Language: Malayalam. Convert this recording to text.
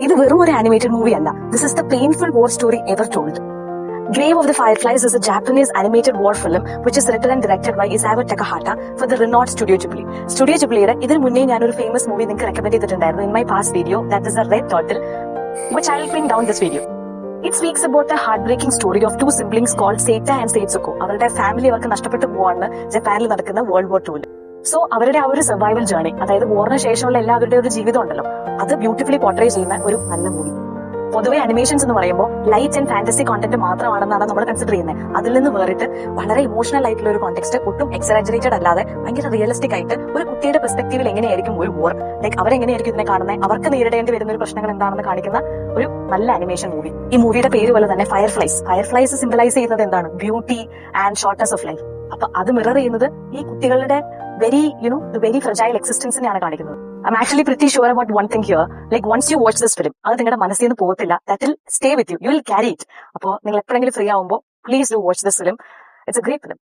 ഇത് വെറും ഒരു ആനിമേറ്റഡ് മൂവി അല്ല. This is the painful war story ever told. Grave of the Fireflies is a Japanese animated war film which is written and directed by Isao Takahata for the renowned Studio Ghibli. Studio Ghibliയുടെ ഇതിന് മുന്നേ ഞാനൊരു ഫേമസ് മൂവി നിങ്ങൾക്ക് റെക്കമെൻഡ് ചെയ്തിട്ടുണ്ടായിരുന്നു in my past video, that is The Red Turtle, which I will pin down this video. It speaks about the heartbreaking story of two siblings called Seita and Seitsuko. അവരുടെ ഫാമിലി അവർക്ക് നഷ്ടപ്പെട്ടു പോവാണ് ജപ്പാനിൽ നടക്കുന്ന വേൾഡ് വാർ 2. സോ അവരുടെ ആ ഒരു സർവൈവൽ ജേർണി, അതായത് വാറിന് ശേഷമുള്ള എല്ലാവരുടെ ഒരു ജീവിതം ഉണ്ടല്ലോ, അത് ബ്യൂട്ടിഫുള്ളി പോർട്രേ ചെയ്യുന്ന ഒരു നല്ല മൂവി. പൊതുവെ അനിമേഷൻസ് എന്ന് പറയുമ്പോൾ ലൈറ്റ് ആൻഡ് ഫാന്റസി കോണ്ടന്റ് മാത്രമാണെന്നാണ് നമ്മൾ കൺസിഡർ ചെയ്യുന്നത്. അതിൽ നിന്ന് വേറിട്ട് വളരെ ഇമോഷണൽ ആയിട്ടുള്ള ഒരു കോണ്ടെക്സ്റ്റ്, ഒട്ടും എക്സറാജറേറ്റഡ് അല്ലാതെ ഭയങ്കര റിയലിസ്റ്റിക് ആയിട്ട് ഒരു കുട്ടിയുടെ പെർസ്പെക്ടീവിൽ എങ്ങനെയായിരിക്കും ഒരു വാർ, ലൈക്ക് അവരെങ്ങനെയായിരിക്കും ഇതിനെ കാണുന്നത്, അവർക്ക് നേരിടേണ്ടി വരുന്ന ഒരു പ്രശ്നങ്ങൾ എന്താണെന്ന് കാണിക്കുന്ന ഒരു നല്ല അനിമേഷൻ മൂവി. ഈ മൂവിയുടെ പേര് പോലെ തന്നെ ഫയർഫ്ലൈസ് സിംബലൈസ് ചെയ്യുന്നത് എന്താണ്? Beauty and shortness of life. അപ്പൊ അത് മിറർ ചെയ്യുന്നത് ഈ കുട്ടികളുടെ വെരി ഫ്രജൈൽ എക്സിസ്റ്റൻസിനെയാണ് കാണിക്കുന്നത്. I'm actually pretty sure about one thing here. Like once you watch this film, അത് നിങ്ങളുടെ മനസ്സിൽ നിന്ന് പോകത്തില്ല. That will stay with you. You will carry it. അപ്പോൾ നിങ്ങൾ എപ്പോഴെങ്കിലും ഫ്രീ ആവുമ്പോൾ please do watch this film. It's a great film.